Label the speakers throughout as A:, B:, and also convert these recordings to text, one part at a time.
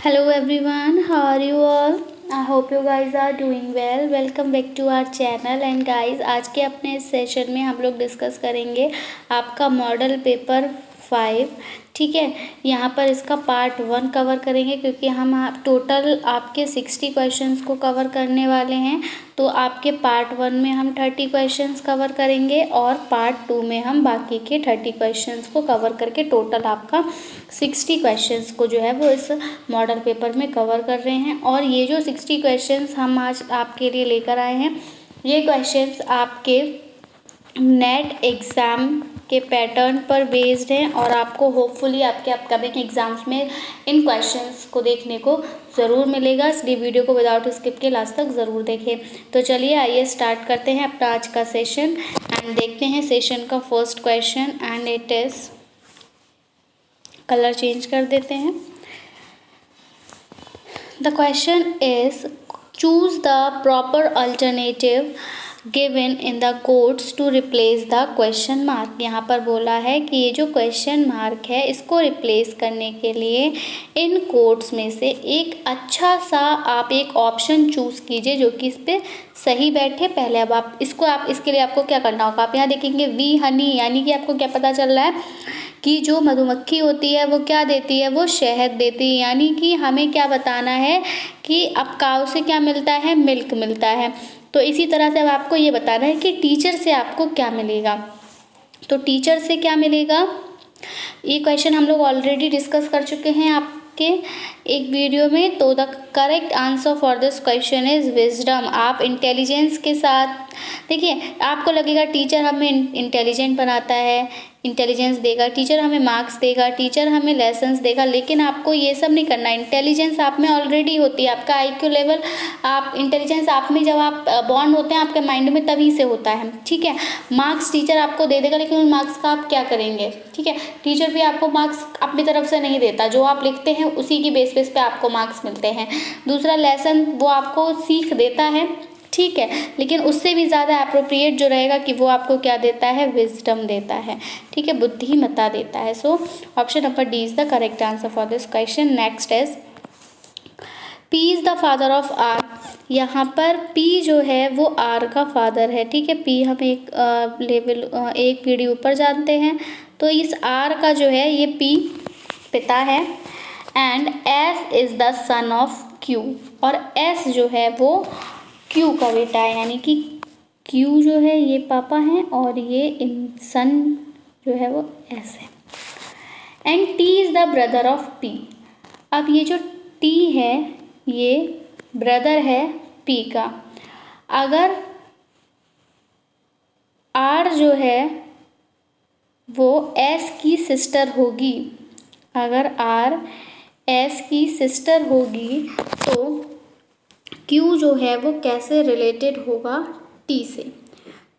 A: Hello everyone, how are you all? I hope you guys are doing well. Welcome back to our channel and guys, आज के अपने इस session में हम लोग डिस्कस करेंगे आपका मॉडल पेपर 5। ठीक है, यहाँ पर इसका पार्ट 1 कवर करेंगे क्योंकि हम टोटल आपके 60 क्वेश्चंस को कवर करने वाले हैं। तो आपके पार्ट 1 में हम 30 क्वेश्चंस कवर करेंगे और पार्ट 2 में हम बाकी के 30 क्वेश्चंस को कवर करके टोटल आपका 60 क्वेश्चंस को जो है वो इस मॉडल पेपर में कवर कर रहे हैं। और ये जो 60 क्वेश्चंस हम आज आपके लिए लेकर आए हैं, ये क्वेश्चंस आपके नेट एग्ज़ाम के पैटर्न पर बेस्ड हैं और आपको होपफुली आपके अपकमिंग एग्ज़ाम्स में इन क्वेश्चंस को देखने को ज़रूर मिलेगा, इसलिए वीडियो को विदाउट स्किप के लास्ट तक ज़रूर देखें। तो चलिए आइए स्टार्ट करते हैं अपना आज का सेशन एंड देखते हैं सेशन का first question and it is, colour change कर देते हैं। The question is choose the proper alternative given in the quotes to replace the question mark. यहाँ पर बोला है कि ये जो क्वेश्चन मार्क है इसको रिप्लेस करने के लिए इन कोट्स में से एक अच्छा सा आप एक ऑप्शन चूज़ कीजिए जो कि इस पर सही बैठे। पहले अब आप इसके लिए आपको क्या करना होगा, आप यहाँ देखेंगे वी हनी, यानी कि आपको क्या पता चल रहा है कि जो मधुमक्खी होती है वो क्या देती है, वो शहद देती है। यानी कि हमें क्या बताना है कि अब काऊ से क्या मिलता है, मिल्क मिलता है। तो इसी तरह से अब आपको ये बताना है कि टीचर से आपको क्या मिलेगा। तो टीचर से क्या मिलेगा, ये क्वेश्चन हम लोग ऑलरेडी डिस्कस कर चुके हैं आपके एक वीडियो में। तो the correct answer for this question is wisdom. आप इंटेलिजेंस के साथ देखिए, आपको लगेगा टीचर हमें इंटेलिजेंट बनाता है, इंटेलिजेंस देगा, टीचर हमें मार्क्स देगा, टीचर हमें लेसन्स देगा, लेकिन आपको ये सब नहीं करना। इंटेलिजेंस आप में ऑलरेडी होती है, आपका आईक्यू लेवल, आप इंटेलिजेंस आप में जब आप बॉन्ड होते हैं आपके माइंड में तभी से होता है। ठीक है, मार्क्स टीचर आपको दे देगा, लेकिन उन मार्क्स का आप क्या करेंगे। ठीक है, टीचर भी आपको मार्क्स अपनी तरफ से नहीं देता, जो आप लिखते हैं उसी की बेस पे आपको मार्क्स मिलते हैं। दूसरा लेसन वो आपको सीख देता है, ठीक है, लेकिन उससे भी ज़्यादा अप्रोप्रिएट जो रहेगा कि वो आपको क्या देता है, विजडम देता है। ठीक है, बुद्धिमत्ता देता है। So option number D is the correct answer for this question. Next is P is the father of R. यहाँ पर पी जो है वो आर का फादर है। ठीक है, पी हम एक लेवल एक पीढ़ी ऊपर जानते हैं। तो इस आर का जो है ये पी पिता है and S is the son of Q, और एस जो है वो क्यू का बेटा है, यानी कि क्यू जो है ये पापा हैं और ये सन जो है वो एस है। And T is the brother of P. अब ये जो टी है ये ब्रदर है पी का। अगर आर जो है वो एस की सिस्टर होगी, अगर आर एस की सिस्टर होगी तो क्यू जो है वो कैसे रिलेटेड होगा टी से।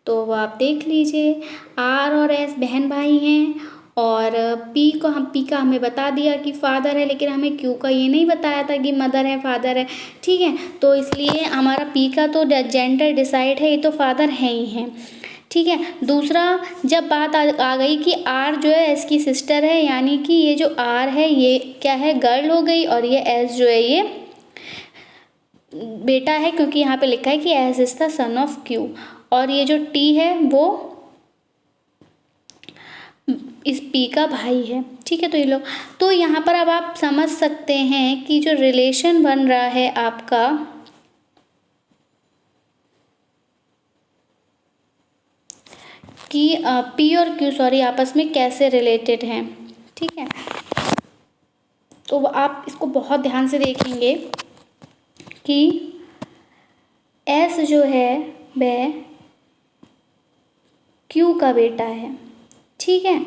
A: तो वो आप देख लीजिए, आर और एस बहन भाई हैं और पी का हमें बता दिया कि फादर है, लेकिन हमें क्यू का ये नहीं बताया था कि मदर है फादर है। ठीक है, तो इसलिए हमारा पी का तो जेंडर डिसाइड है, ये तो फादर है ही हैं। ठीक है, दूसरा जब बात आ गई कि आर जो है एस की सिस्टर है, यानी कि ये जो आर है ये क्या है, गर्ल हो गई, और ये एस जो है ये बेटा है, क्योंकि यहाँ पे लिखा है कि S is the son of Q, और ये जो टी है वो इस पी का भाई है। ठीक है, तो ये लोग, तो यहाँ पर अब आप समझ सकते हैं कि जो रिलेशन बन रहा है आपका कि पी और क्यू आपस में कैसे रिलेटेड हैं। ठीक है, तो आप इसको बहुत ध्यान से देखेंगे कि एस जो है वह क्यू का बेटा है। ठीक है,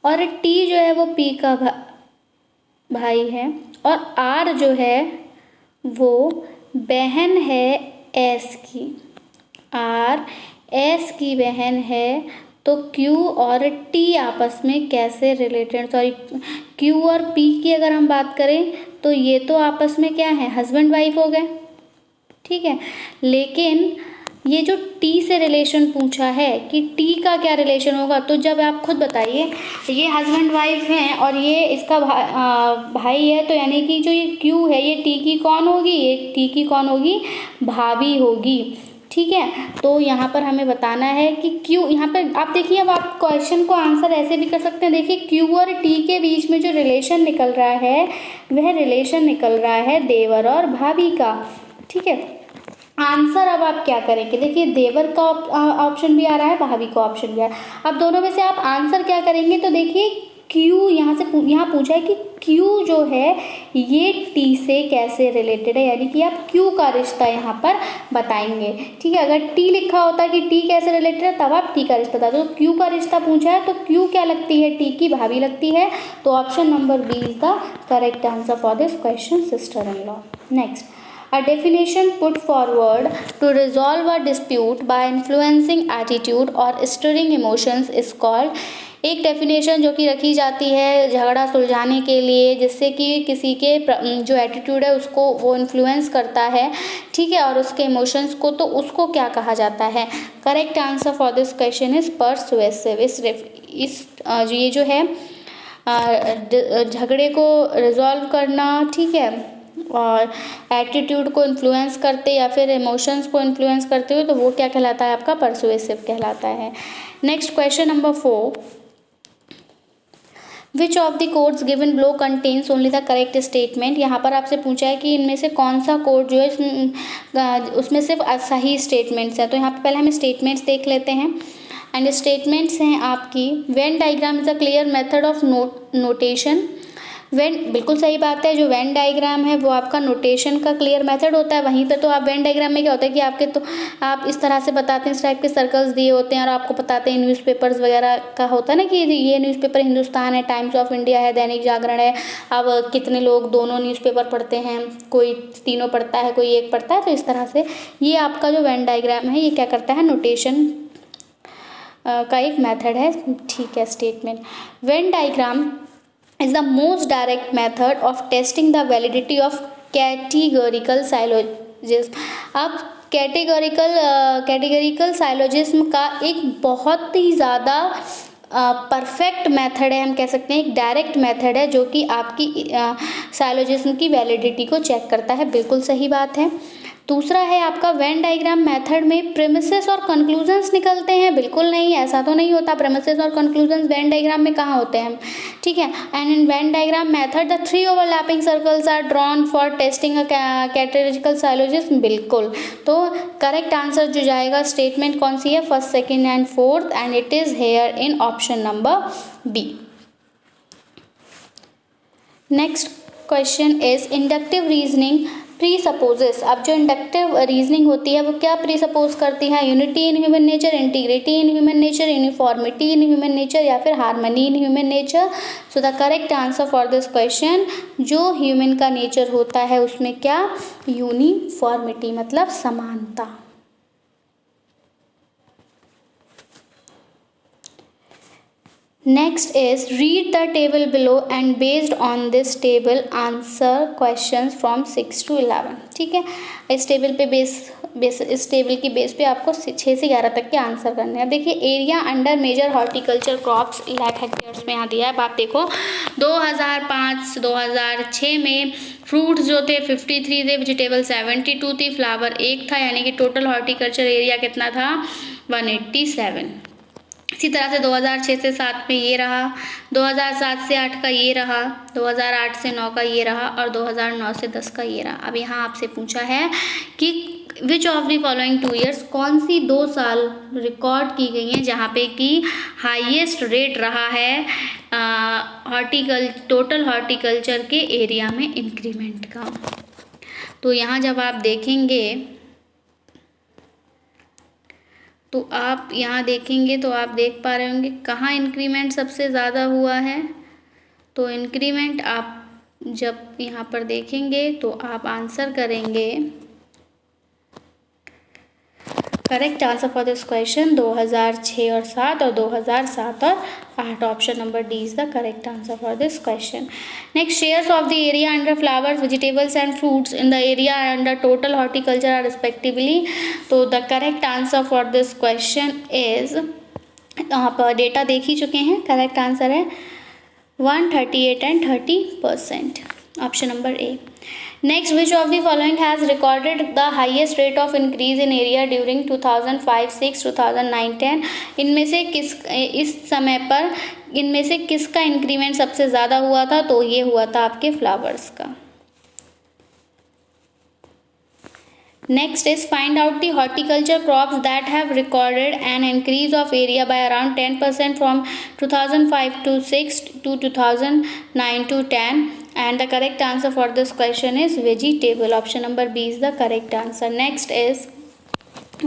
A: और टी जो है वो पी का भाई है, और आर जो है वो बहन है एस की। आर एस की बहन है, तो क्यू और टी आपस में कैसे रिलेटेड, क्यू और पी की अगर हम बात करें तो ये तो आपस में क्या है, हस्बैंड वाइफ हो गए। ठीक है, लेकिन ये जो टी से रिलेशन पूछा है कि टी का क्या रिलेशन होगा, तो जब आप खुद बताइए, ये हस्बैंड वाइफ हैं और ये इसका भाई है, तो यानी कि जो ये क्यू है ये टी की कौन होगी, ये टी की कौन होगी, भाभी होगी। ठीक है, तो यहाँ पर हमें बताना है कि क्यू, यहाँ पर आप देखिए, अब आप क्वेश्चन को आंसर ऐसे भी कर सकते हैं। देखिए क्यू और टी के बीच में जो रिलेशन निकल रहा है वह रिलेशन निकल रहा है देवर और भाभी का। ठीक है, आंसर अब आप क्या करेंगे, देखिए देवर का ऑप्शन भी आ रहा है, भाभी का ऑप्शन भी आ रहा है। अब दोनों में से आप आंसर क्या करेंगे, तो देखिए क्यू यहाँ पूछा है कि क्यू जो है ये टी से कैसे रिलेटेड है, यानी कि आप क्यू का रिश्ता यहाँ पर बताएंगे। ठीक है, अगर टी लिखा होता कि टी कैसे रिलेटेड है तब आप टी का रिश्ता बता दो। तो क्यू का रिश्ता पूछा है तो क्यू क्या लगती है, टी की भाभी लगती है। तो option number B is the correct answer for this question, sister in law. Next, a definition put forward to resolve a dispute by influencing attitude or stirring emotions is called, एक definition जो कि रखी जाती है झगड़ा सुलझाने के लिए, जिससे कि किसी के जो एटीट्यूड है उसको वो इन्फ्लुएंस करता है, ठीक है, और उसके इमोशंस को, तो उसको क्या कहा जाता है। Correct answer for this question is persuasive. ये जो है झगड़े को रिजॉल्व करना, ठीक है, और एटीट्यूड को इन्फ्लुएंस करते या फिर इमोशंस को इन्फ्लुएंस करते हुए, तो वो क्या कहलाता है, आपका परसुएसिव कहलाता है। Next question number 4, which of the codes given below contains only the correct statement. यहाँ पर आपसे पूछा है कि इनमें से कौन सा कोड जो है उसमें सिर्फ सही स्टेटमेंट्स हैं। तो यहाँ पर पहले हम स्टेटमेंट्स देख लेते हैं। एंड स्टेटमेंट्स हैं आपकी, Venn diagram is a clear method of notation. When, बिल्कुल सही बात है, जो वेन डायग्राम है वो आपका नोटेशन का क्लियर मेथड होता है। वहीं पे तो आप वेन डायग्राम में क्या होता है कि आपके तो आप इस तरह से बताते हैं, इस टाइप के सर्कल्स दिए होते हैं और आपको बताते हैं न्यूज़पेपर्स वगैरह का होता है ना कि ये न्यूज़पेपर हिंदुस्तान है, टाइम्स ऑफ इंडिया है, दैनिक जागरण है। अब कितने लोग दोनों न्यूज़पेपर पढ़ते हैं, कोई तीनों पढ़ता है, कोई एक पढ़ता है। तो इस तरह से ये आपका जो वेन डायग्राम है ये क्या करता है, नोटेशन का एक मेथड है। ठीक है, statement, Venn diagram is the most direct method of testing the validity of categorical syllogism। अब कैटेगरिकल साइलोजिज्म का एक बहुत ही ज़्यादा परफेक्ट मेथड है, हम कह सकते हैं एक डायरेक्ट मेथड है जो कि आपकी साइलोजिज्म की वैलिडिटी को चेक करता है। बिल्कुल सही बात है। दूसरा है आपका वेन डायग्राम मेथड में प्रेमिसेस और कंक्लूजन्स निकलते हैं। बिल्कुल नहीं, ऐसा तो नहीं होता। प्रेमिसेस और कंक्लूजन्स वेन डायग्राम में कहाँ होते हैं, ठीक है। And in Venn diagram method the 3 overlapping circles are drawn for testing a categorical syllogism. बिल्कुल, तो करेक्ट आंसर जो जाएगा स्टेटमेंट कौन सी है, first, second and fourth, and it is here in option number B. Next question is inductive reasoning presupposes. अब जो inductive reasoning होती है वो क्या प्रीसपोज करती है, unity in human nature, integrity in human nature, uniformity in human nature, या फिर harmony in human nature. So the correct answer for this question, जो ह्यूमन का नेचर होता है उसमें क्या, यूनिफॉर्मिटी मतलब समानता। Next is read the table below and based on this table answer questions from 6 to 11। ठीक है, इस टेबल पे इस टेबल की बेस पे आपको 6 से 11 तक के आंसर करने हैं। देखिए area under major horticulture crops lakh hectares में यहाँ दिया है। अब आप देखो 2005-2006 में फ्रूट्स जो थे 53 थे, वेजिटेबल 72 थी, फ्लावर 1 था, यानी कि टोटल हॉर्टिकल्चर एरिया कितना था, 187। इसी तरह से 2006 से 7 में ये रहा, 2007 से 8 का ये रहा, 2008 से 9 का ये रहा, और 2009 से 10 का ये रहा। अब यहाँ आपसे पूछा है कि विच ऑफ द फॉलोइंग 2 ईयर्स, कौन सी 2 साल रिकॉर्ड की गई हैं जहाँ पे कि हाईएस्ट रेट रहा है टोटल हॉर्टिकल्चर के एरिया में इंक्रीमेंट का। तो यहाँ जब आप देखेंगे तो आप यहाँ देखेंगे तो आप देख पा रहे होंगे कहाँ इंक्रीमेंट सबसे ज़्यादा हुआ है। तो इंक्रीमेंट आप जब यहाँ पर देखेंगे तो आप आंसर करेंगे correct answer for this question 2006 और 7 और 2007 और 8. Option number D is the correct answer for this question. Next, shares of the area under flowers, vegetables and fruits in the area under total horticulture are respectively. तो the correct answer for this question is, आप data देख ही चुके हैं, correct answer है 138 and 30%. Option number A. Next, which of the following has recorded the highest rate of increase in area during 2005-6, 2009-10. इनमें से किस, इस समय पर इनमें से किसका इंक्रीमेंट सबसे ज़्यादा हुआ था? तो ये हुआ था आपके फ्लावर्स का. Next is find out the horticulture crops that have recorded an increase of area by around 10% from 2005 to 6 to 2009 to 10. And the correct answer for this question is vegetable. Option number B is the correct answer. Next is,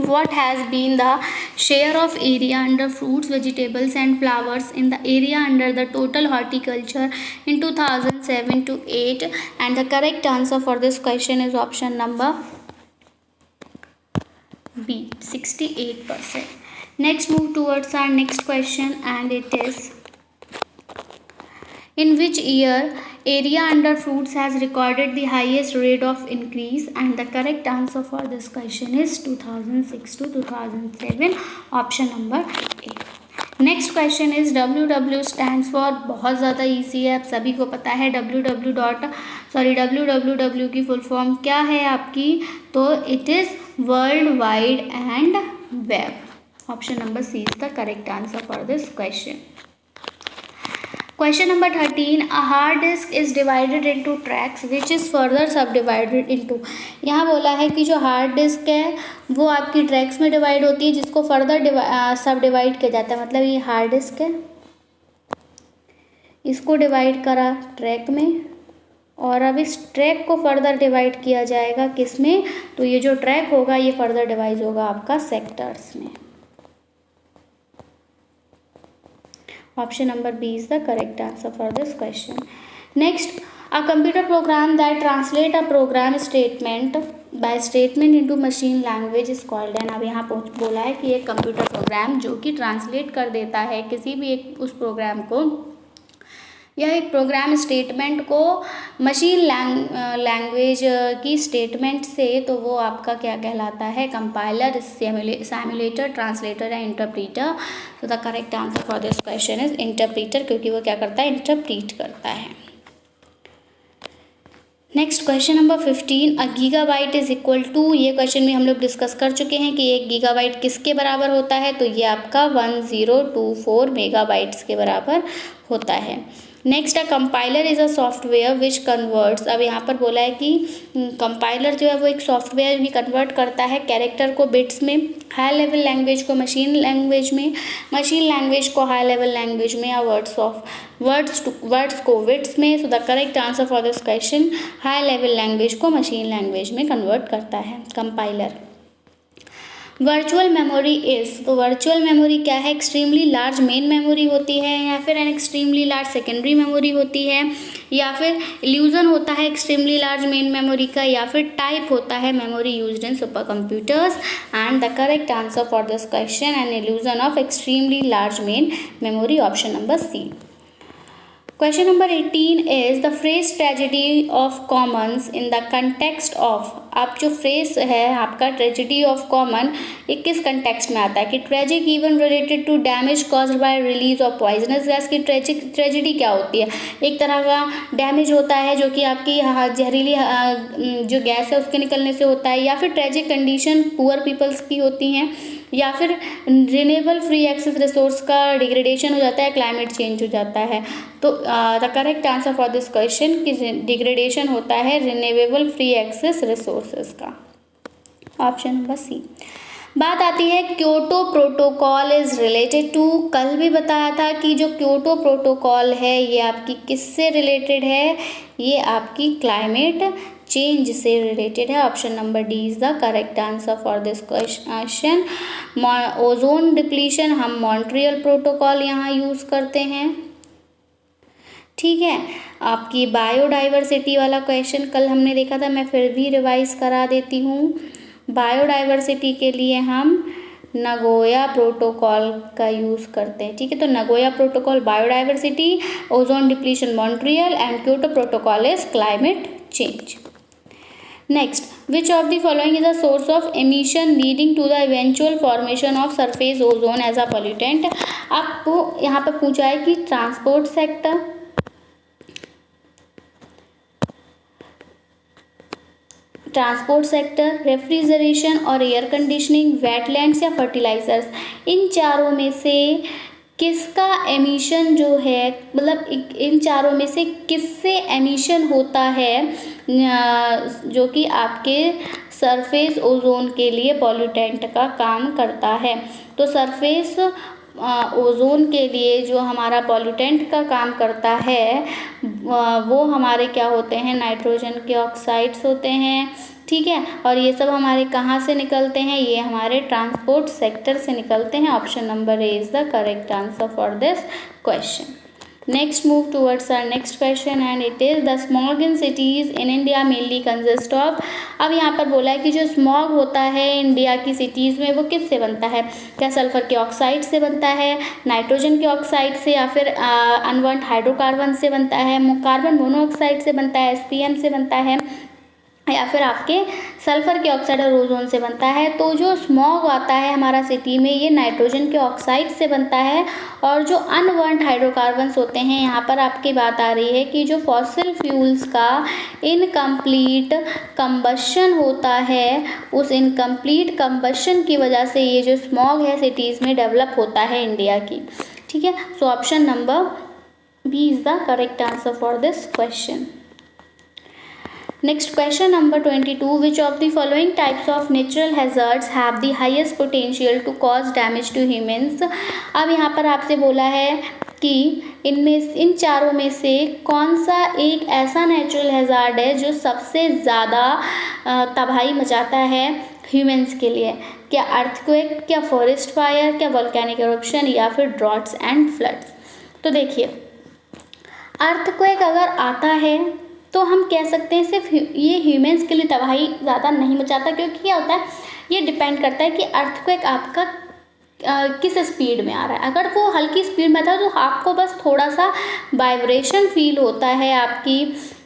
A: what has been the share of area under fruits, vegetables and flowers in the area under the total horticulture in 2007 to 8? And the correct answer for this question is option number B, 68%. Next, move towards our next question, and it is, in which year area under fruits has recorded the highest rate of increase? And the correct answer for this question is 2006 to 2007. Option number A. Next question is WW stands for, बहुत ज़्यादा easy है, आप सभी को पता है. WWW की full form क्या है आपकी? तो it is world wide and web. Option number C is the correct answer for this question. Question number 13. A hard disk is divided into tracks which is further subdivided into. यहाँ बोला है कि जो hard disk है वो आपकी tracks में divide होती है, जिसको फर्दर सब डिवाइड किया जाता है. मतलब ये हार्ड डिस्क है, इसको डिवाइड करा ट्रैक में, और अब इस ट्रैक को फर्दर डिवाइड किया जाएगा किस में? तो ये जो ट्रैक होगा ये फर्दर डिवाइड होगा आपका सेक्टर्स में. Option number B is the correct answer for this question. Next, a computer program that translate a program statement by statement into machine language is called. and अब यहाँ बोला है कि एक कंप्यूटर प्रोग्राम जो कि ट्रांसलेट कर देता है किसी भी एक उस प्रोग्राम को या एक प्रोग्राम स्टेटमेंट को मशीन लैंग्वेज की स्टेटमेंट से, तो वो आपका क्या कहलाता है? कंपाइलर, सिमुलेटर, ट्रांसलेटर या इंटरप्रीटर. तो the correct answer for this question is interpreter, क्योंकि वो क्या करता है? इंटरप्रीट करता है. Next, question number 15. A gigabyte is equal to, ये क्वेश्चन भी हम लोग डिस्कस कर चुके हैं कि एक गीगाबाइट किसके बराबर होता है? तो ये आपका 1024 मेगाबाइट्स के बराबर होता है. Next, a compiler is a software which converts. अब यहाँ पर बोला है कि कंपाइलर जो है वो एक सॉफ्टवेयर भी कन्वर्ट करता है कैरेक्टर को बिट्स में, हाई लेवल लैंग्वेज को मशीन लैंग्वेज में, मशीन लैंग्वेज को हाई लेवल लैंग्वेज में, या वर्ड्स को बिट्स में. सो the correct answer for this question, high level language को मशीन लैंग्वेज में कन्वर्ट करता है कंपाइलर. वर्चुअल मेमोरी इज, तो वर्चुअल मेमोरी क्या है? एक्सट्रीमली लार्ज मेन मेमोरी होती है, या फिर an extremely large secondary memory होती है, या फिर इल्यूजन होता है एक्सट्रीमली लार्ज मेन मेमोरी का, या फिर टाइप होता है memory used in super computers. And the correct answer for this question, an illusion of extremely large main memory. Option number C. Question number 18 is the phrase tragedy of commons in the context of. आप जो phrase है आपका tragedy of common, एक किस context में आता है? कि tragic even related to damage caused by release of poisonous gas. की ट्रेजिडी क्या होती है? एक तरह का डैमेज होता है जो कि आपकी जहरीली जो गैस है उसके निकलने से होता है, या फिर ट्रेजिक कंडीशन पुअर पीपल्स की होती हैं, या फिर रिन्यूएबल फ्री एक्सेस रिसोर्स का डिग्रेडेशन हो जाता है, क्लाइमेट चेंज हो जाता है. तो the correct answer for this question कि डिग्रेडेशन होता है रिन्यूएबल फ्री एक्सेस रिसोर्सेज का. Option number C. बात आती है Kyoto protocol is related to. कल भी बताया था कि जो क्योटो प्रोटोकॉल है ये आपकी किससे रिलेटेड है? ये आपकी क्लाइमेट चेंज से रिलेटेड है. Option number D is the correct answer for this question. Ozone depletion, हम मॉन्ट्रियल प्रोटोकॉल यहाँ यूज़ करते हैं. ठीक है, आपकी बायोडाइवर्सिटी वाला क्वेश्चन कल हमने देखा था, मैं फिर भी रिवाइज करा देती हूँ. बायोडाइवर्सिटी के लिए हम नगोया प्रोटोकॉल का यूज़ करते हैं, ठीक है। तो Nagoya protocol biodiversity, ozone depletion Montreal and Kyoto protocol is climate change. Next, which of the following is a source of emission leading to the eventual formation of surface ozone as a pollutant. आपको यहाँ पर पूछा है कि transport sector, refrigeration और air conditioning, wetlands या fertilizers, इन चारों में से किसका एमिशन जो है, मतलब इन चारों में से किससे एमिशन होता है जो कि आपके सरफेस ओजोन के लिए पॉल्यूटेंट का काम करता है। तो सरफेस ओजोन के लिए जो हमारा पॉल्यूटेंट का काम करता है वो हमारे क्या होते हैं, नाइट्रोजन के ऑक्साइड्स होते हैं, ठीक है। और ये सब हमारे कहाँ से निकलते हैं, ये हमारे ट्रांसपोर्ट सेक्टर से निकलते हैं। Option number A is the correct answer for this question. Next, move towards our next question and it is the smog in cities in India mainly consist of. अब यहाँ पर बोला है कि जो स्मॉग होता है इंडिया की सिटीज़ में वो किससे बनता है, क्या सल्फर के ऑक्साइड से बनता है, नाइट्रोजन के ऑक्साइड से, या फिर अनवांट हाइड्रोकार्बन से बनता है, कार्बन मोनोऑक्साइड से बनता है, SPM से बनता है, या फिर आपके सल्फर के ऑक्साइड और ओजोन से बनता है। तो जो स्मॉग आता है हमारा सिटी में ये नाइट्रोजन के ऑक्साइड से बनता है। और जो अनवर्न्ड हाइड्रोकार्बन्स होते हैं, यहाँ पर आपकी बात आ रही है कि जो फॉसिल फ्यूल्स का इनकम्प्लीट कंबशन होता है, उस इनकम्प्लीट कंबशन की वजह से ये जो स्मॉग है सिटीज़ में डेवलप होता है इंडिया की, ठीक है। So option number B is the correct answer for this question. Next, question number 22. Which of the following types of natural hazards have the highest potential to cause damage to humans? अब यहाँ पर आपसे बोला है कि इन चारों में से कौन सा एक ऐसा नेचुरल हैजार्ड है जो सबसे ज़्यादा तबाही मचाता है ह्यूमंस के लिए। क्या अर्थक्वेक, क्या फॉरेस्ट फायर, क्या वोल्केनिक इरप्शन, या फिर ड्रॉट्स एंड फ्लड्स। तो देखिए, अर्थक्वेक अगर आता है तो हम कह सकते हैं सिर्फ ये ह्यूमंस के लिए तबाही ज़्यादा नहीं मचाता, क्योंकि क्या होता है, ये डिपेंड करता है कि अर्थक्वेक आपका किस स्पीड में आ रहा है। अगर वो हल्की स्पीड में आता है तो आपको बस थोड़ा सा वाइब्रेशन फील होता है आपकी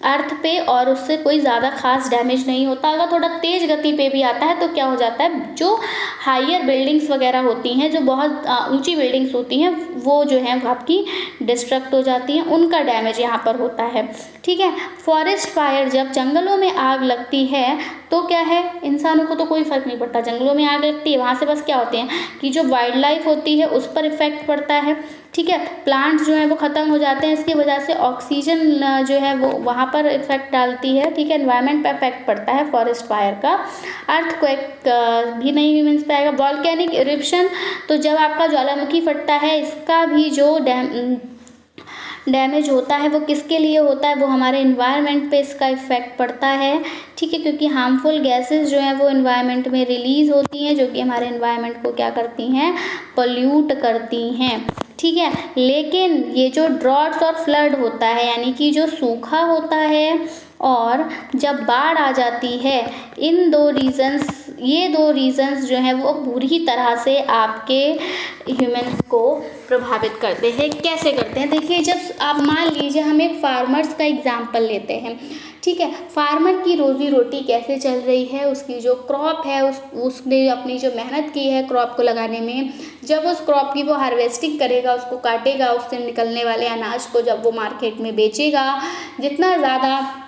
A: अर्थ पे, और उससे कोई ज़्यादा खास डैमेज नहीं होता। अगर थोड़ा तेज़ गति पे भी आता है तो क्या हो जाता है, जो हायर बिल्डिंग्स वगैरह होती हैं, जो बहुत ऊंची बिल्डिंग्स होती हैं, वो जो है आपकी डिस्ट्रक्ट हो जाती हैं, उनका डैमेज यहाँ पर होता है, ठीक है। फॉरेस्ट फायर, जब जंगलों में आग लगती है तो क्या है, इंसानों को तो कोई फ़र्क नहीं पड़ता, जंगलों में आग लगती है वहाँ से बस क्या होते हैं कि जो वाइल्ड लाइफ होती है उस पर इफ़ेक्ट पड़ता है, ठीक है। प्लांट्स जो है वो ख़त्म हो जाते हैं, इसकी वजह से ऑक्सीजन जो है वो वहाँ पर इफेक्ट डालती है, ठीक है। एनवायरनमेंट पर इफेक्ट पड़ता है फॉरेस्ट फायर का। अर्थक्वेक भी नहीं ह्यूमंस पे आएगा। वॉल्केनिक इरप्शन, तो जब आपका ज्वालामुखी फटता है इसका भी जो डैमेज होता है वो किसके लिए होता है, वो हमारे इन्वायरमेंट पे इसका इफ़ेक्ट पड़ता है, ठीक है। क्योंकि हार्मफुल गैसेस जो हैं वो इन्वायरमेंट में रिलीज़ होती हैं, जो कि हमारे इन्वायरमेंट को क्या करती हैं, पोल्यूट करती हैं, ठीक है। लेकिन ये जो ड्रॉट्स और फ्लड होता है, यानी कि जो सूखा होता है और जब बाढ़ आ जाती है, ये दो रीज़न्स जो हैं वो बुरी तरह से आपके ह्यूमंस को प्रभावित करते हैं। कैसे करते हैं, देखिए, जब आप मान लीजिए हम एक फार्मर्स का एग्जाम्पल लेते हैं, ठीक है। फार्मर की रोज़ी रोटी कैसे चल रही है, उसकी जो क्रॉप है उसने अपनी जो मेहनत की है क्रॉप को लगाने में, जब उस क्रॉप की वो हार्वेस्टिंग करेगा, उसको काटेगा, उससे निकलने वाले अनाज को जब वो मार्केट में बेचेगा, जितना ज़्यादा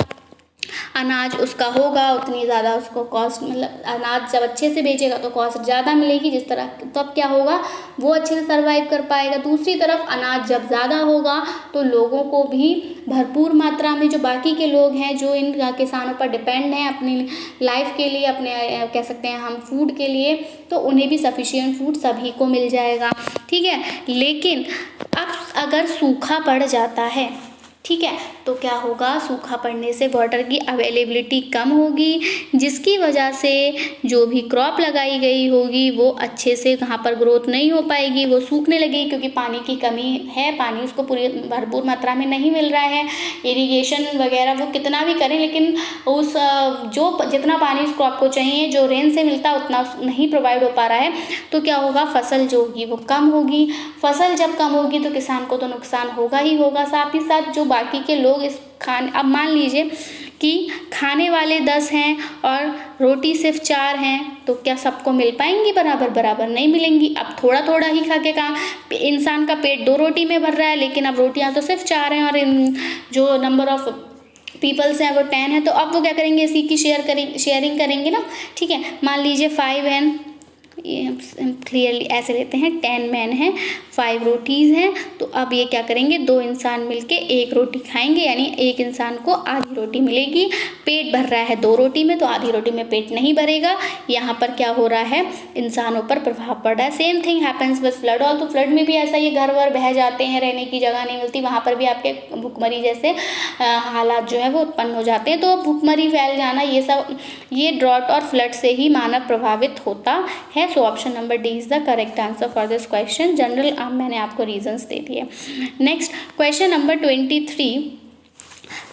A: अनाज उसका होगा उतनी ज़्यादा उसको कॉस्ट, मतलब अनाज जब अच्छे से बेचेगा तो कॉस्ट ज़्यादा मिलेगी, जिस तरह तब क्या होगा, वो अच्छे से सर्वाइव कर पाएगा। दूसरी तरफ अनाज जब ज़्यादा होगा तो लोगों को भी भरपूर मात्रा में, जो बाकी के लोग हैं जो इन किसानों पर डिपेंड हैं अपनी लाइफ के लिए, अपने कह सकते हैं हम फूड के लिए, तो उन्हें भी सफिशिएंट फूड सभी को मिल जाएगा, ठीक है। लेकिन अब अगर सूखा पड़ जाता है ठीक है। तो क्या होगा, सूखा पड़ने से वाटर की अवेलेबिलिटी कम होगी, जिसकी वजह से जो भी क्रॉप लगाई गई होगी वो अच्छे से वहाँ पर ग्रोथ नहीं हो पाएगी, वो सूखने लगेगी क्योंकि पानी की कमी है, पानी उसको पूरी भरपूर मात्रा में नहीं मिल रहा है। इरिगेशन वगैरह वो कितना भी करें लेकिन उस जो जितना पानी उस क्रॉप को चाहिए, जो रेन से मिलता उतना नहीं प्रोवाइड हो पा रहा है। तो क्या होगा, फसल जो होगी वो कम होगी। फसल जब कम होगी तो किसान को तो नुकसान होगा ही होगा, साथ ही साथ जो बाकी के लोग इस अब मान लीजिए कि खाने वाले 10 हैं और रोटी सिर्फ 4 हैं, तो क्या सबको मिल पाएंगी बराबर? बराबर नहीं मिलेंगी। अब थोड़ा थोड़ा ही खा के इंसान का पेट 2 रोटी में भर रहा है, लेकिन अब रोटियां तो सिर्फ 4 हैं और जो नंबर ऑफ पीपल्स हैं वो 10 है, तो अब वो क्या करेंगे, इसी की शेयरिंग करेंगे ना। ठीक है, मान लीजिए 5 हैं, ये हम क्लियरली ऐसे लेते हैं, 10 मैन हैं, 5 रोटीज़ हैं, तो अब ये क्या करेंगे, 2 इंसान मिलके 1 रोटी खाएंगे, यानी एक इंसान को आधी रोटी मिलेगी। पेट भर रहा है 2 रोटी में, तो आधी रोटी में पेट नहीं भरेगा। यहाँ पर क्या हो रहा है, इंसानों पर प्रभाव पड़ रहा है। Same thing happens with flood all, तो फ्लड में भी ऐसा ही घर वर बह जाते हैं, रहने की जगह नहीं मिलती, वहाँ पर भी आपके भुखमरी जैसे हालात जो है वो उत्पन्न हो जाते हैं। तो भुखमरी फैल जाना, ये सब ये ड्रॉट और फ्लड से ही मानव प्रभावित होता है। So option number D is the correct answer for this question. General मैंने आपको रीजंस दे दिए। Next question number 23,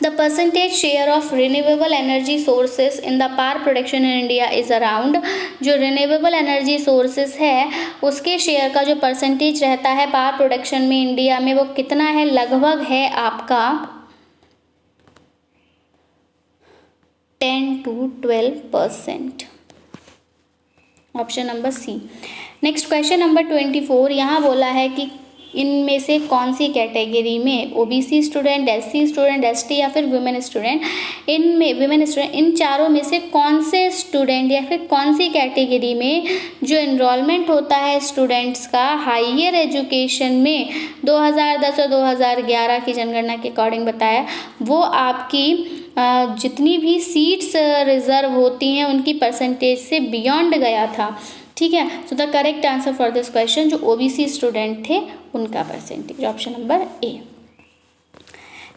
A: the percentage share of renewable energy sources in the power production in India is around, जो renewable energy sources है उसके share का जो percentage रहता है पावर प्रोडक्शन में इंडिया में वो कितना है, लगभग है आपका 10 to 12%। Option number C. Next question number 24, यहाँ बोला है कि इनमें से कौन सी कैटेगरी में OBC student, SC student, ST या फिर वुमेन स्टूडेंट, इन चारों में से कौन से स्टूडेंट या फिर कौन सी कैटेगरी में जो एनरोलमेंट होता है स्टूडेंट्स का हायर एजुकेशन में 2010 और 2011 की जनगणना के अकॉर्डिंग बताया, वो आपकी जितनी भी सीट्स रिजर्व होती हैं उनकी परसेंटेज से बियॉन्ड गया था। ठीक है, so the correct answer for this question जो ओबीसी स्टूडेंट थे उनका percentage, option number A.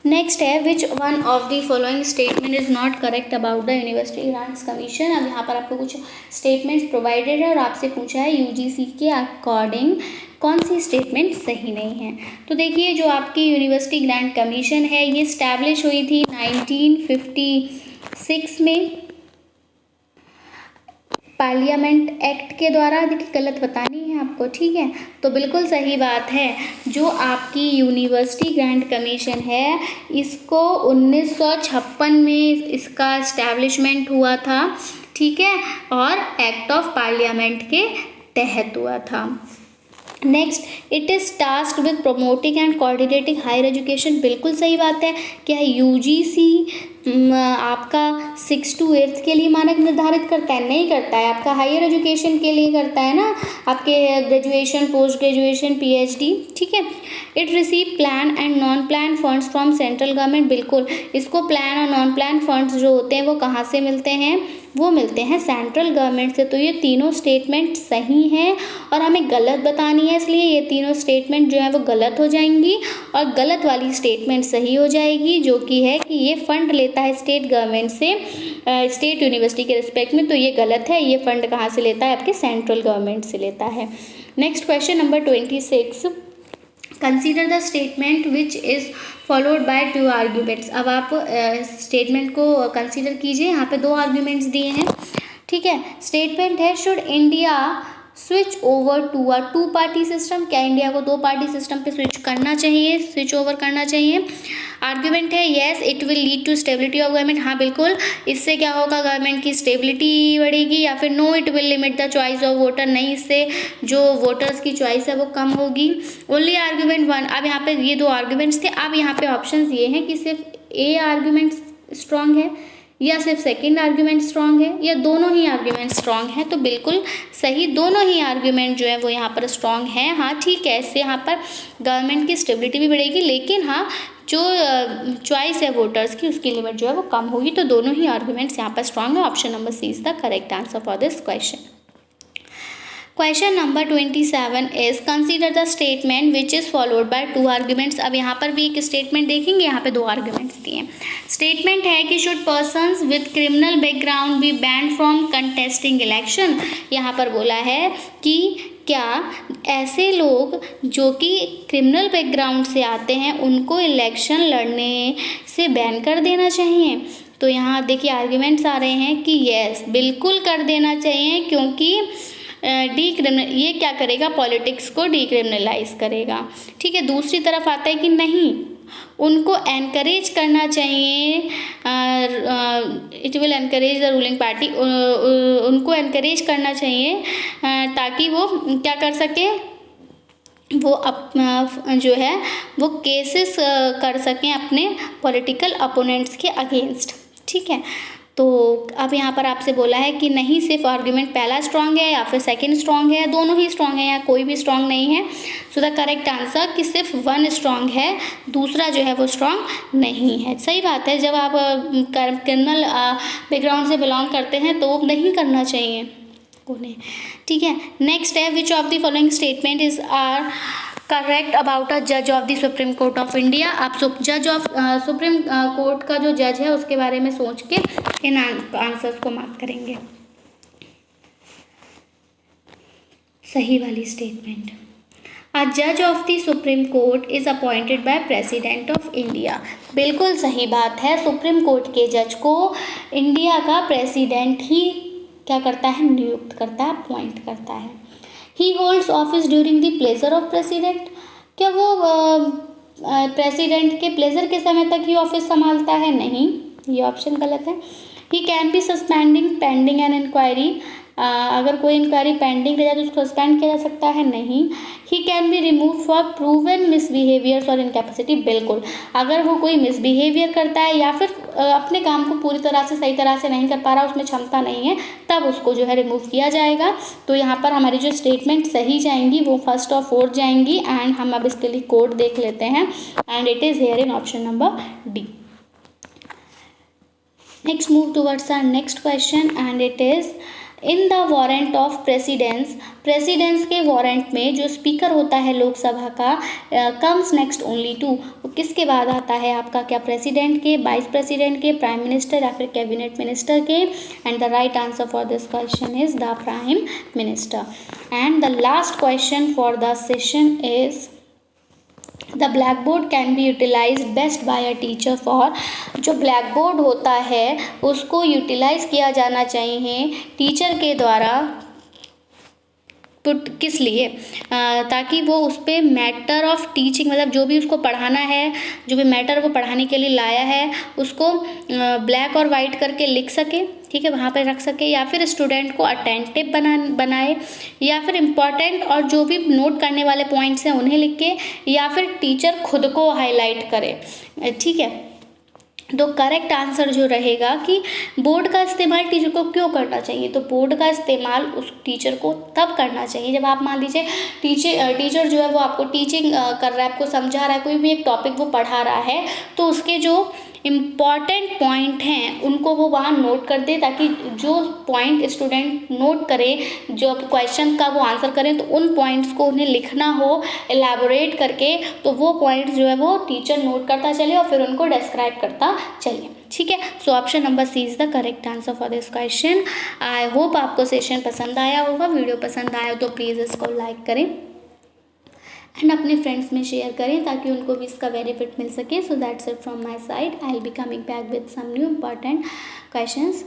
A: Next है which one of the following statement is not correct about the university grants commission. अब यहाँ पर आपको कुछ स्टेटमेंट्स प्रोवाइडेड है और आपसे पूछा है यूजीसी के अकॉर्डिंग कौन सी स्टेटमेंट सही नहीं है। तो देखिए जो आपकी यूनिवर्सिटी ग्रांट कमीशन है ये स्टैब्लिश हुई थी 1956 में पार्लियामेंट एक्ट के द्वारा। देखिए गलत बतानी है आपको, ठीक है, तो बिल्कुल सही बात है। जो आपकी यूनिवर्सिटी ग्रांट कमीशन है इसको 1956 में इसका इस्टेब्लिशमेंट हुआ था, ठीक है, और एक्ट ऑफ पार्लियामेंट के तहत हुआ था। Next, it is tasked with promoting and coordinating higher education, बिल्कुल सही बात है। क्या यूजीसी आपका 6 to 8 के लिए मानक निर्धारित करता है? नहीं करता है, आपका हायर एजुकेशन के लिए करता है ना, आपके ग्रेजुएशन, पोस्ट ग्रेजुएशन, पीएचडी, ठीक है। It receive plan and non plan funds from central government, बिल्कुल इसको प्लान और नॉन प्लान फंड्स जो होते हैं वो कहाँ से मिलते हैं, वो मिलते हैं सेंट्रल गवर्नमेंट से। तो ये तीनों स्टेटमेंट सही हैं और हमें गलत बतानी है, इसलिए ये तीनों स्टेटमेंट जो है वो गलत हो जाएंगी और गलत वाली स्टेटमेंट सही हो जाएगी, जो कि है कि ये फंड लेता है स्टेट गवर्नमेंट से स्टेट यूनिवर्सिटी के रिस्पेक्ट में, तो ये गलत है। ये फंड कहाँ से लेता है, आपके सेंट्रल गवर्नमेंट से लेता है। Next question number 26, consider the statement which is followed by 2 arguments. अब आप स्टेटमेंट को कंसीडर कीजिए, यहाँ पे 2 आर्ग्यूमेंट्स दिए हैं, ठीक है। स्टेटमेंट है should India switch over to a 2 party system, क्या इंडिया को 2 पार्टी सिस्टम पे स्विच करना चाहिए, स्विच ओवर करना चाहिए। आर्ग्यूमेंट है yes it will lead to stability of government, हाँ बिल्कुल इससे क्या होगा, गवर्नमेंट की स्टेबिलिटी बढ़ेगी। या फिर no it will limit the choice of voter, नहीं इससे जो वोटर्स की चॉइस है वो कम होगी। ओनली आर्ग्यूमेंट 1, अब यहाँ पे ये 2 आर्ग्यूमेंट्स थे, अब यहाँ पे ऑप्शंस ये हैं कि सिर्फ ए आर्ग्यूमेंट स्ट्रॉन्ग है या सिर्फ सेकंड आर्ग्यूमेंट स्ट्रॉन्ग है या दोनों ही आर्ग्यूमेंट स्ट्रॉन्ग है। तो बिल्कुल सही, दोनों ही आर्ग्यूमेंट जो है वो यहाँ पर स्ट्रॉन्ग है। हाँ ठीक है, इससे यहाँ पर गवर्नमेंट की स्टेबिलिटी भी बढ़ेगी, लेकिन हाँ जो चॉइस है वोटर्स की उसकी लिमिट जो है वो कम होगी। तो दोनों ही आर्ग्यूमेंट्स यहाँ पर स्ट्रॉन्ग है। Option number C is the correct answer for this question. Question number 27 is consider the statement which is followed by 2 arguments. अब यहाँ पर भी एक स्टेटमेंट देखेंगे, यहाँ पे 2 आर्ग्यूमेंट्स दिए हैं। स्टेटमेंट है कि should persons with criminal background be banned from contesting election. यहाँ पर बोला है कि क्या ऐसे लोग जो कि क्रिमिनल बैकग्राउंड से आते हैं उनको इलेक्शन लड़ने से बैन कर देना चाहिए। तो यहाँ देखिए आर्ग्यूमेंट्स आ रहे हैं कि यस बिल्कुल कर देना चाहिए, क्योंकि ये क्या करेगा, पॉलिटिक्स को डीक्रिमिनलाइज करेगा। ठीक है, दूसरी तरफ आता है कि नहीं, उनको एनकरेज करना चाहिए, it will encourage the ruling party, उनको एनकरेज करना चाहिए ताकि वो क्या कर सके, वो जो है वो केसेस कर सकें अपने पॉलिटिकल अपोनेंट्स के अगेंस्ट। ठीक है, तो अब यहाँ पर आपसे बोला है कि नहीं सिर्फ आर्ग्यूमेंट पहला स्ट्रांग है या फिर सेकंड स्ट्रांग है, दोनों ही स्ट्रांग है या कोई भी स्ट्रांग नहीं है। सो द करेक्ट आंसर कि सिर्फ 1 स्ट्रांग है, दूसरा जो है वो स्ट्रांग नहीं है। सही बात है, जब आप क्रिमिनल बैकग्राउंड से बिलोंग करते हैं तो नहीं करना चाहिए उन्हें। ठीक है, नेक्स्ट है which of the following statement is are correct about a जज of the supreme court of India. आप जज ऑफ सुप्रीम कोर्ट का जो जज है उसके बारे में सोच के इन आंसर्स को मार्क करेंगे। सही वाली स्टेटमेंट, अ जज of the supreme court is appointed by president of India. बिल्कुल सही बात है, सुप्रीम कोर्ट के जज को इंडिया का प्रेसिडेंट ही क्या करता है, नियुक्त करता है, अपॉइंट करता है। ही holds office during the pleasure of president. क्या वो प्रेसिडेंट के प्लेजर के समय तक ही ऑफिस संभालता है? नहीं, ये ऑप्शन गलत है। He can be suspending pending an inquiry. अगर कोई इंक्वायरी पेंडिंग रह जाए तो उसको सस्पेंड किया जा सकता है? नहीं। He can be remove for proven misbehaviours और इनकैपेसिटी। बिल्कुल, अगर वो कोई मिसबिहेवियर करता है या फिर अपने काम को पूरी तरह से सही तरह से नहीं कर पा रहा, उसमें क्षमता नहीं है, तब उसको जो है रिमूव किया जाएगा। तो यहाँ पर हमारी जो स्टेटमेंट सही जाएंगी वो फर्स्ट और फोर्थ जाएंगी। एंड हम अब इसके लिए कोड देख लेते हैं and it is here in option number D. Next move towards our next question and it is in the warrant of precedence के वारंट में जो स्पीकर होता है लोकसभा का कम्स नेक्स्ट ओनली टू, किसके बाद आता है आपका, क्या प्रेसिडेंट के, वाइस प्रेसिडेंट के, प्राइम मिनिस्टर या फिर कैबिनेट मिनिस्टर के? And the right answer for this question is the prime minister. And the last question for the session is the black board can be utilize best by a teacher for. जो black board होता है उसको utilise किया जाना चाहिए teacher के द्वारा, किस लिए, ताकि वो उस पर मैटर ऑफ टीचिंग, मतलब जो भी उसको पढ़ाना है, जो भी मैटर वो पढ़ाने के लिए लाया है उसको ब्लैक और वाइट करके लिख सके। ठीक है, वहाँ पे रख सके, या फिर स्टूडेंट को अटेंटिव बनाए, या फिर इम्पॉर्टेंट और जो भी नोट करने वाले पॉइंट्स हैं उन्हें लिख के, या फिर टीचर खुद को हाईलाइट करे। ठीक है, तो करेक्ट आंसर जो रहेगा कि बोर्ड का इस्तेमाल टीचर को क्यों करना चाहिए, तो बोर्ड का इस्तेमाल उस टीचर को तब करना चाहिए जब आप मान लीजिए टीचर जो है वो आपको टीचिंग कर रहा है, आपको समझा रहा है, कोई भी एक टॉपिक वो पढ़ा रहा है, तो उसके जो इम्पॉर्टेंट पॉइंट हैं उनको वो वहाँ नोट कर दे, ताकि जो पॉइंट स्टूडेंट नोट करे, जो क्वेश्चन का वो आंसर करें, तो उन पॉइंट्स को उन्हें लिखना हो एलैबोरेट करके, तो वो पॉइंट्स जो है वो टीचर नोट करता चले और फिर उनको डिस्क्राइब करता चले। ठीक है, so option number C is the correct answer for this question. I hope आपको सेशन पसंद आया होगा। वीडियो पसंद आया तो प्लीज़ इसको लाइक करें एंड अपने फ्रेंड्स में शेयर करें ताकि उनको भी इसका बेनिफिट मिल सके। So that's it from my side. I will be coming back with some new important questions.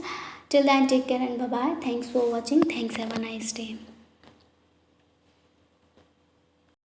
A: Till then, take care and bye bye. Thanks for watching. Thanks. Have a nice day.